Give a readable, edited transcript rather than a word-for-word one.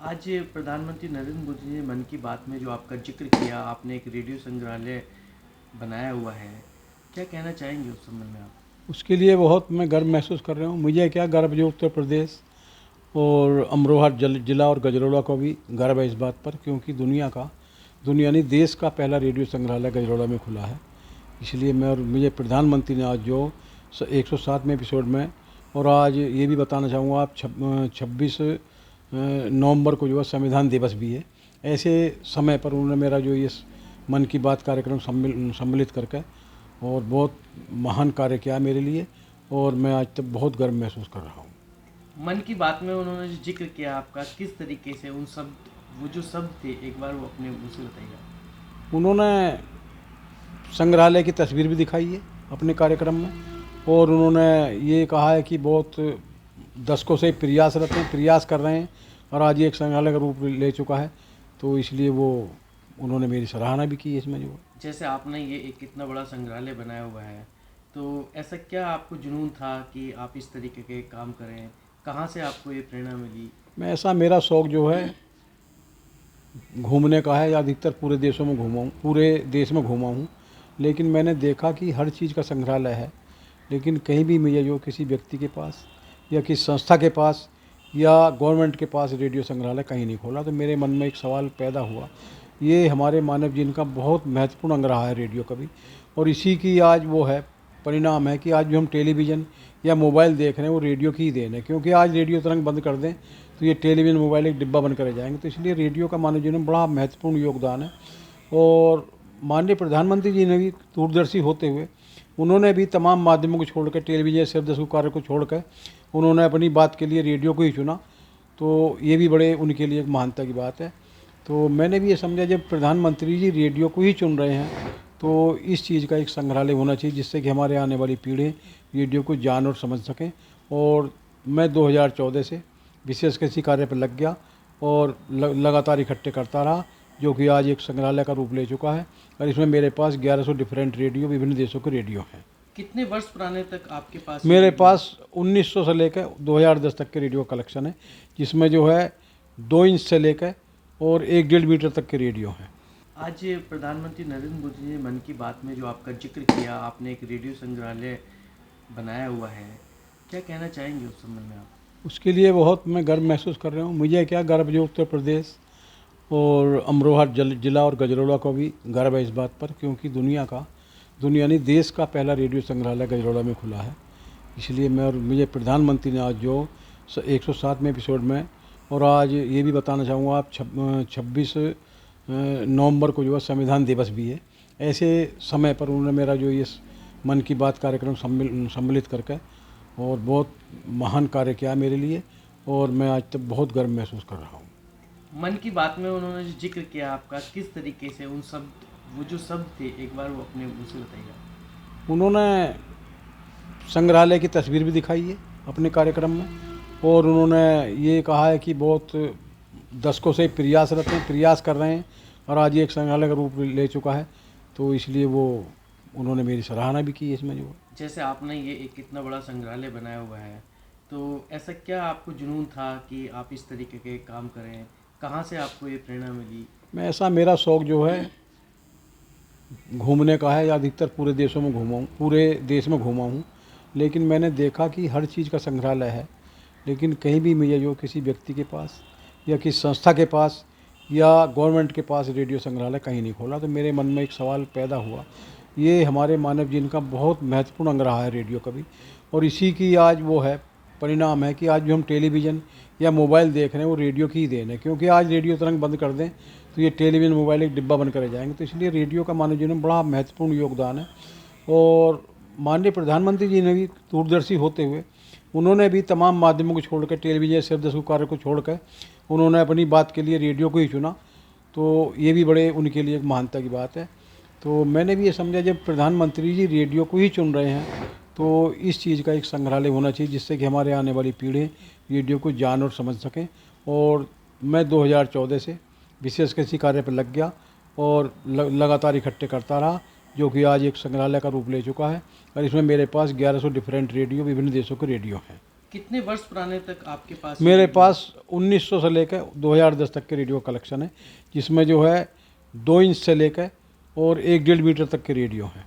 आज प्रधानमंत्री नरेंद्र मोदी ने मन की बात में जो आपका जिक्र किया, आपने एक रेडियो संग्रहालय बनाया हुआ है, क्या कहना चाहेंगे उस संबंध में आप? उसके लिए बहुत मैं गर्व महसूस कर रहा हूँ। मुझे क्या गर्व, जो उत्तर प्रदेश और अमरोहा जिला और गजरौला को भी गर्व है इस बात पर, क्योंकि दुनिया नहीं देश का पहला रेडियो संग्रहालय गजरौला में खुला है। इसलिए मैं और मुझे प्रधानमंत्री ने आज जो 107वें एपिसोड में, और आज ये भी बताना चाहूँगा आप 26 नवंबर को जो है संविधान दिवस भी है। ऐसे समय पर उन्होंने मेरा जो ये मन की बात कार्यक्रम सम्मिलित करके और बहुत महान कार्य किया मेरे लिए, और मैं आज तक बहुत गर्व महसूस कर रहा हूँ। मन की बात में उन्होंने जो जिक्र किया आपका, किस तरीके से उन सब वो जो शब्द थे, एक बार वो अपने मुँह से बताइए। उन्होंने संग्रहालय की तस्वीर भी दिखाई है अपने कार्यक्रम में, और उन्होंने ये कहा है कि बहुत दशकों से प्रयास कर रहे हैं, और आज ये एक संग्रहालय का रूप ले चुका है। तो इसलिए उन्होंने मेरी सराहना भी की है इसमें। जो जैसे आपने ये एक इतना बड़ा संग्रहालय बनाया हुआ है, तो ऐसा क्या आपको जुनून था कि आप इस तरीके के काम करें? कहाँ से आपको ये प्रेरणा मिली? मेरा शौक़ जो है घूमने का है, या अधिकतर पूरे देश में घूमा हूँ। लेकिन मैंने देखा कि हर चीज़ का संग्रहालय है, लेकिन कहीं भी मुझे जो किसी व्यक्ति के पास या किसी संस्था के पास या गवर्नमेंट के पास रेडियो संग्रहालय कहीं नहीं खोला। तो मेरे मन में एक सवाल पैदा हुआ, ये हमारे मानव जीवन का बहुत महत्वपूर्ण अंग रहा है रेडियो कभी, और इसी की आज वो है परिणाम है कि आज जो हम टेलीविज़न या मोबाइल देख रहे हैं वो रेडियो की ही देन है। क्योंकि आज रेडियो तरंग बंद कर दें तो ये टेलीविज़न मोबाइल एक डिब्बा बनकर रह जाएंगे। तो इसलिए रेडियो का मानव जीवन में बड़ा महत्वपूर्ण योगदान है। और माननीय प्रधानमंत्री जी ने भी दूरदर्शी होते हुए उन्होंने भी तमाम माध्यमों को छोड़कर, टेलीविज़न सिर्फ 10 कार्य को छोड़कर उन्होंने अपनी बात के लिए रेडियो को ही चुना। तो ये भी बड़े उनके लिए एक महानता की बात है। तो मैंने भी ये समझा, जब प्रधानमंत्री जी रेडियो को ही चुन रहे हैं तो इस चीज़ का एक संग्रहालय होना चाहिए, जिससे कि हमारे आने वाली पीढ़ी रेडियो को जान और समझ सकें। और मैं 2014 से विशेष किसी कार्य पर लग गया और लगातार इकट्ठे करता रहा, जो कि आज एक संग्रहालय का रूप ले चुका है। और इसमें मेरे पास 1100 डिफरेंट रेडियो, विभिन्न देशों के रेडियो हैं। कितने वर्ष पुराने तक आपके पास? मेरे पास 1900 से लेकर 2010 तक के रेडियो कलेक्शन है, जिसमें जो है 2 इंच से लेकर और 1-1.5 मीटर तक के रेडियो हैं। आज प्रधानमंत्री नरेंद्र मोदी ने मन की बात में जो आपका जिक्र किया, आपने एक रेडियो संग्रहालय बनाया हुआ है, क्या कहना चाहेंगे उस संबंध में आप? उसके लिए बहुत मैं गर्व महसूस कर रहा हूँ। मुझे क्या गर्व, जो उत्तर प्रदेश और अमरोहा जिला और गजरौला को भी गर्व है इस बात पर, क्योंकि दुनिया नहीं देश का पहला रेडियो संग्रहालय गजरौला में खुला है। इसलिए मैं और मुझे प्रधानमंत्री ने आज जो 107वें एपिसोड में, और आज ये भी बताना चाहूँगा आप 26 नवंबर को जो है संविधान दिवस भी है। ऐसे समय पर उन्होंने मेरा जो ये मन की बात कार्यक्रम सम्मिलित करके और बहुत महान कार्य किया मेरे लिए, और मैं आज तक बहुत गर्व महसूस कर रहा हूँ। मन की बात में उन्होंने जो जिक्र किया आपका, किस तरीके से उन सब वो जो शब्द थे, एक बार वो अपने मुँह से बताइए। उन्होंने संग्रहालय की तस्वीर भी दिखाई है अपने कार्यक्रम में, और उन्होंने ये कहा है कि बहुत दशकों से प्रयास कर रहे हैं, और आज ये एक संग्रहालय का रूप ले चुका है। तो इसलिए उन्होंने मेरी सराहना भी की है इसमें। जो जैसे आपने ये एक इतना बड़ा संग्रहालय बनाया हुआ है, तो ऐसा क्या आपको जुनून था कि आप इस तरीके के काम करें? कहाँ से आपको ये प्रेरणा मिली? मेरा शौक़ जो है घूमने का है, या अधिकतर पूरे देश में घूमा हूँ। लेकिन मैंने देखा कि हर चीज़ का संग्रहालय है, लेकिन कहीं भी मुझे जो किसी व्यक्ति के पास या किसी संस्था के पास या गवर्नमेंट के पास रेडियो संग्रहालय कहीं नहीं खोला। तो मेरे मन में एक सवाल पैदा हुआ, ये हमारे मानव जीवन का बहुत महत्वपूर्ण अंग रहा है रेडियो कभी, और इसी की आज वो है परिणाम है कि आज जो हम टेलीविज़न या मोबाइल देख रहे हैं वो रेडियो की ही देन है। क्योंकि आज रेडियो तरंग बंद कर दें तो ये टेलीविज़न मोबाइल एक डिब्बा बनकर रह जाएंगे। तो इसलिए रेडियो का मानव जीवन में बड़ा महत्वपूर्ण योगदान है। और माननीय प्रधानमंत्री जी ने भी दूरदर्शी होते हुए उन्होंने भी तमाम माध्यमों को छोड़कर, टेलीविज़न सिर्फ 10 कार्य को छोड़कर उन्होंने अपनी बात के लिए रेडियो को ही चुना। तो ये भी बड़े उनके लिए एक महानता की बात है। तो मैंने भी ये समझा, जब प्रधानमंत्री जी रेडियो को ही चुन रहे हैं तो इस चीज़ का एक संग्रहालय होना चाहिए, जिससे कि हमारे आने वाली पीढ़ी रेडियो को जान और समझ सकें। और मैं 2014 से विशेष किसी कार्य पर लग गया और लगातार इकट्ठे करता रहा, जो कि आज एक संग्रहालय का रूप ले चुका है। और इसमें मेरे पास 1100 डिफरेंट रेडियो, विभिन्न देशों के रेडियो हैं। कितने वर्ष पुराने तक आपके पास मेरे रेडियो? पास 1900 से लेकर 2010 तक के रेडियो कलेक्शन है, जिसमें जो है 2 इंच से लेकर और 1 डेढ़ मीटर तक के रेडियो हैं।